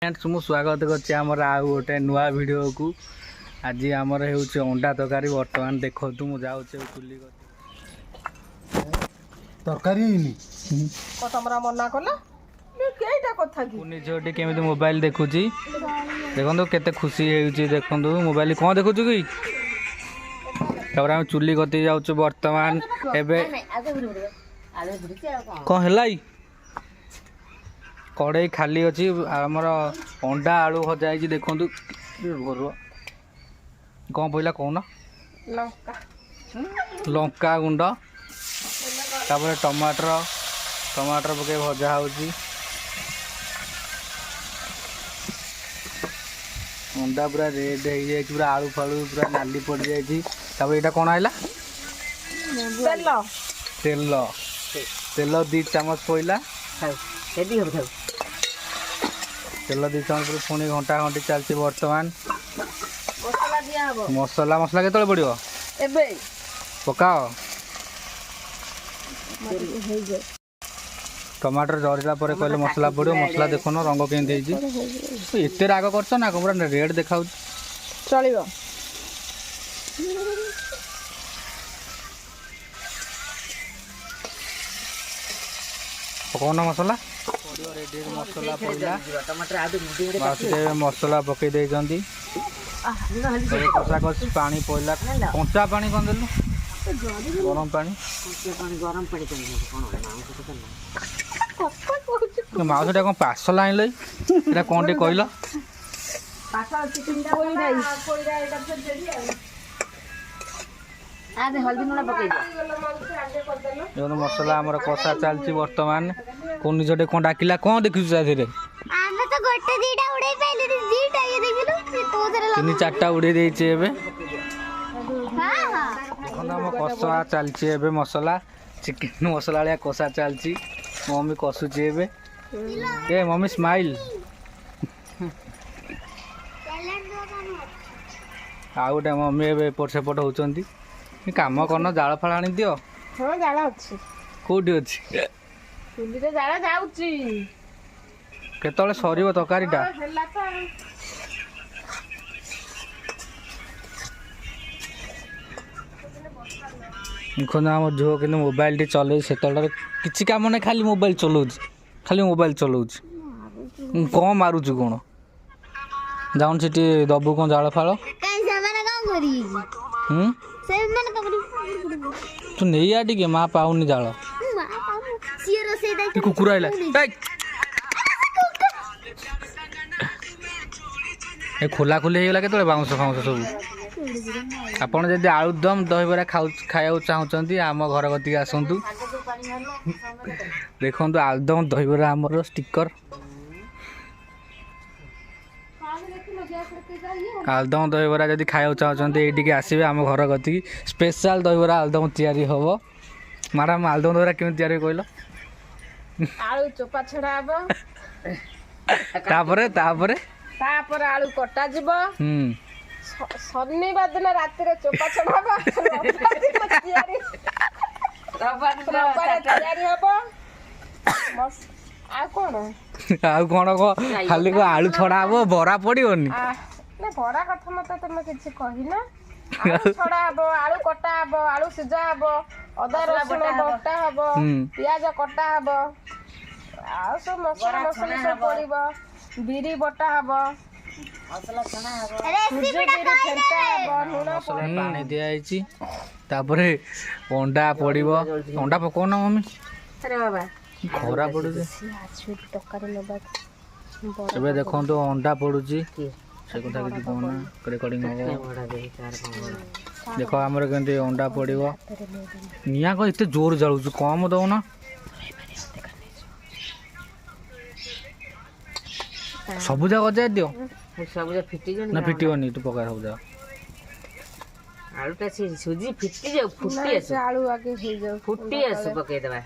Friends मु स्वागत करछि हमर आ गोटे नुआ वीडियो को। आज हमर हेउछि अंडा तरकारी। वर्तमान देखो तू मु जाउ छै चुल्ली तरकारी को तमरा मना कला ले केइटा कथा की पुनी जोटी केमिति मोबाइल देखुछि देखंतु केते खुशी हेउछि। देखंतु मोबाइल कोन देखुछु की तबर हम चुल्ली गति जाउ छै वर्तमान एबे कोन हलाई कड़े खाली अच्छी आमर अंडा आलू भजा है। देखु कौन पड़ा कौन लंका गुंड तापर टमाटर टमाटर पके भजा हो अंडा पूरा रेड हो जाए पूरा आलू फालू पूरा नाली पड़ जाए। यहाँ कौन है तेल तेल तेल 2 चामच पड़ा तेल 2 चामच पुणी घंटा घंटी चलती। बर्तमान मसला मसला के पड़ो पकाओ टमाटर जरिला पर कहले मसला पड़ो। मसला देखो न रंग केमती एते राग करछ ना पूरा रेड देखा चलिबो पकाउन मसला मसला पड़ा मसला पकई दे कषा कषि पानी पड़ा कंचा पानी कौन देलु गरम पानी माउस कौन पार्सल आइल कौन टे कहल मसला आमर कषा चलती। वर्तमान कौन झटे कौन डाकिला कौन देखु 3-4टा उड़े देछे एबे हम कषा चलती एबे मसला चिकन मसला वाला कषा चलती। मम्मी कषुची एबे ए मम्मी स्माइल आ गोटे मम्मी एबे एपट सेपट होचंती काम करन जाल फाल आनी दियो। हां जाल अछि कोठी अछि चुल्ली रे जाल जाउची केतले सरीबो तरकारीटा हेला त देखो आम झुओ कि मोबाइल टी चल से किसी कम ना खाली मोबाइल चलाऊ खाली मोबाइल चलाऊ कौन मारुच कौन जाऊन से दबु कौन जाल फाल तू नहीं आ टे माँ पाऊनी जाल कुकुर आइला खोला खोली होगा के बाउंस फाउंस सब आपड़ जब आलुदम दहीबरा खाया चाहते आम घर गति आसतु देखु आलुदम दहीबरा आमर स्टिकर आलुदम दहीबरा जब खाया चाहते ये आसवे आम घर गति स्पेशल दहीबरा आलुदम तैयारी हम। मैडम आलुदम दहीबरा केमी तैयारी कहल आलू चोपा छड़ा हबो तापर आलू कटा जिवो शनिवार दिन राति रे चोपा छड़ा हबो रविवार तैयारी हबो बस आ कोन खाली को आलू छड़ा हबो बरा पड़ियोनी ना बरा कथा मत तुम किछि कहि ना आलू छड़ा हबो आलू कटा हबो आलू सिजा हबो अदा रसुन बटा हबो प्याज कटा हबो आ सब मसला सब पड़िबो बिरी बटा हबो मसला छना हबो बिरी फेंटा हबो मसला पानी दिया आइची तापरे अंडा पड़िबो अंडा पको ना मम्मी अरे बाबा खरा पड़ु जे टक्कर लेबा एबे देखो तो अंडा पड़ुची से कथा कि कोना रेकॉर्डिंग हो देखो हमर केंते अंडा पड़िबो निया को इते जोर जळुछु कम दो ना सबुजा गजा दियो सबुजा फिटी जनी ना फिटिबनी तू पका सबुजा आलूटा से सुजी फिटी जाऊ फुटी आसु आलू आगे हो जाऊ फुटी आसु पके देबा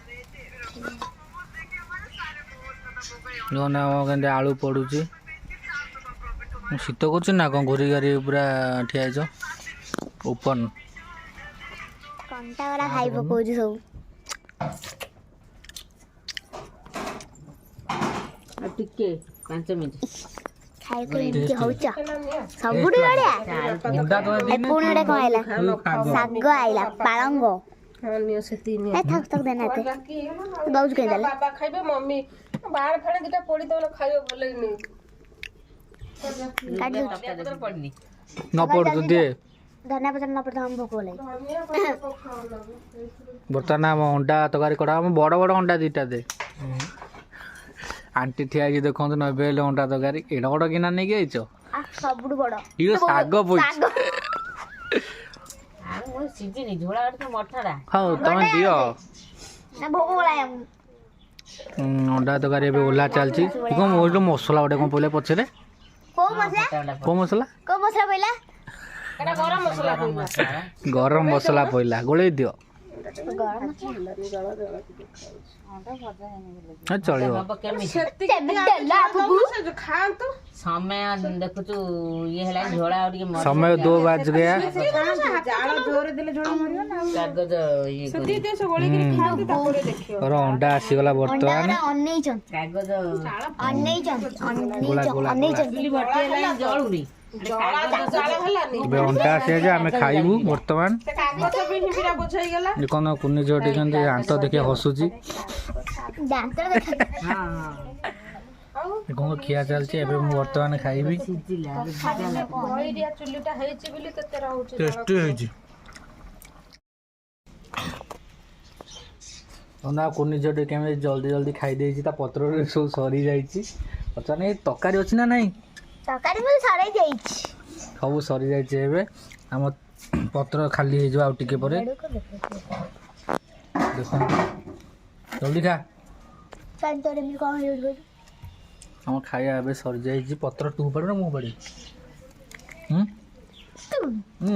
जो ना केंते आलू पड़ुची शीत कर ना कौन घोरी गारी पूरा ठिया छ ओपन कंटा वाला खाइ पकोजी सब टिके 5 मिनिट ଖାଇକୁ ଏମିତି ହଉଛ ସବୁଠୁ ବଢିଆ। ଅଣ୍ଡା ତ ପୁଣି ଗୋଟେ କଣ ଆଇଲା ଶାଗ ଆଇଲା ପାଳଙ୍ଗ ଥାକ ଥାକ ଦେନାତେ ଦଉଛୁ କେମିତି ଦେଲେ ବାବା ଖାଇବେ ମମି ବାହାର ଫାଳେ ଦିଟା ପୋଡି ଦଉନ ଖାଇବ ଭଲ ହେଇନି କାଟି ଦଉଛି ନ ପଡୁ ଦିଏ ଧନିଆ ପତ୍ର ନ ପଡିଲେ ଭୋକ ଲାଗେ। ବର୍ତ୍ତମାନ ଆମ ଅଣ୍ଡା ତରକାରୀ କରା ଆମ ବଡ଼ ବଡ଼ ଅଣ୍ଡା ଦୁଇଟା ଦେ ଆଣ୍ଟି ଠିଆ ହେଇକି ଦେଖନ୍ତୁ ନବେ ହେଲେ ଅଣ୍ଡା ତରକାରୀ ଏଇଟା ବଡ଼ କିନା ନେଇକି ଯାଇଛ ସବୁଠୁ ବଡ ଇଏ ଶାଗ ପଇଛି ହଉ ତମେ ଦିଅ ଭୋକ ଲାଗେ। ଅଣ୍ଡା ତରକାରୀ ଏବେ ଓହ୍ଲା ଚାଲିଛି କଣ ମୋର ମସଲା ଗୋଟେ କଣ ପଇଲା ପଛରେ କୋଉ ମସଲା କୋଉ ମସଲା ପଇଲା ଏଟା ଗରମ ମସଲା ଗରମ ମସଲା ପଇଲା ଗୋଳେଇ ଦିଅ ଚଳିବ ଖାଆନ୍ତୁ समय देखु ये है झोला और समय 2 बज गया कागज और अंडा आसीगला बर्तमान कागज जलुनी अंडा आसे आम खाइबू बर्तमान कौन कुनी झोटी दांत देखिए हसुची कौन खिया चलती बर्तमान खाइबी टेस्टी ना कुनी झोटी केमी जल्दी जल्दी खाई देछि ता पत्र सब सरी जाइछि पता नहीं तकारी अछि ना नहीं तकारी में सरै जाइछि सब सरी जाइछि एबे हम पत्र खाली हे जो आ टिके परे देखो जल्दी खा संतरे में कौन यूज कर हम खाया एबे सरी जाइछि पत्र तू पड़े ना मु पड़े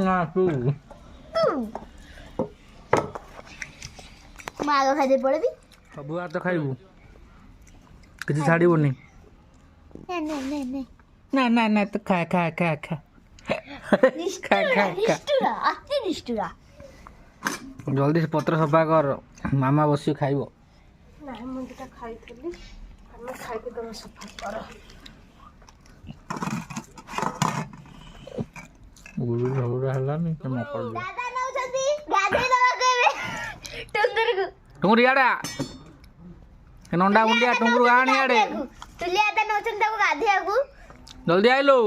ना तू मागो खाइ दे पड़बी सब आ तो खाइबू किछि छाड़ीबोनी नहीं ना ना ना तो खा खा खा खा खा खा खा अति निष्ठुरा जल्दी से पत्र सफा कर मामा बसी खाइबो ना मैं दुटा खाइथली हमें खाइ के तम सफा कर गुरु झगड़ा हला नहीं के मकर दादा नौ छथि गाधे दवा केबे टुंगुर को टुंगुर याडा के नंडा मुंडिया टुंगुर आणी याडे तुलिया दादा नौ छथि ताको गाधे आगु जल्दी आइलो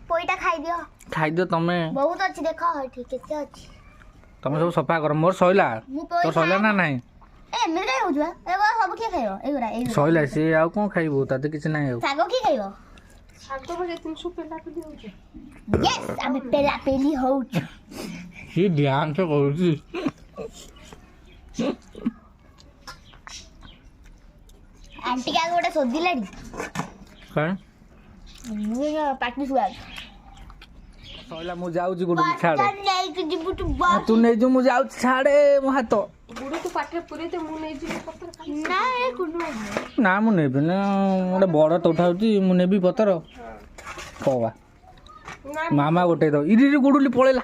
पोईटा खाइ दियो तमे बहुत अच्छी देखो ठीक केते अच्छी तमे सब सफा कर मोर सइला तो सइला ना नहीं ए मेरे हो जुआ एगो सब के खाइयो एगोरा सइला से आ कोन खाइबो ताते किछ नाही हो सागो की खाइयो सागो बजे 300 पेला पेली हो छै यस आमे पेला पेली हो ये ध्यान से कहूची आंटी का गोटे सोदी लाडी काय मुझे पाटनी सुआग सइला मु जाउची गुडू छाड़े नहीं कि जिबु तू तू नहीं जो मु जाउची छाड़े मो हाथ गुडू तू पाटे पुरे ते मु नै जी पत्थर खाइ ना ए कुनु ना मु नेबी ना गोटे बड़ तो उठाउची मु नेबी पतर कवा मामा गोटे दो इरी गुडुली पळेला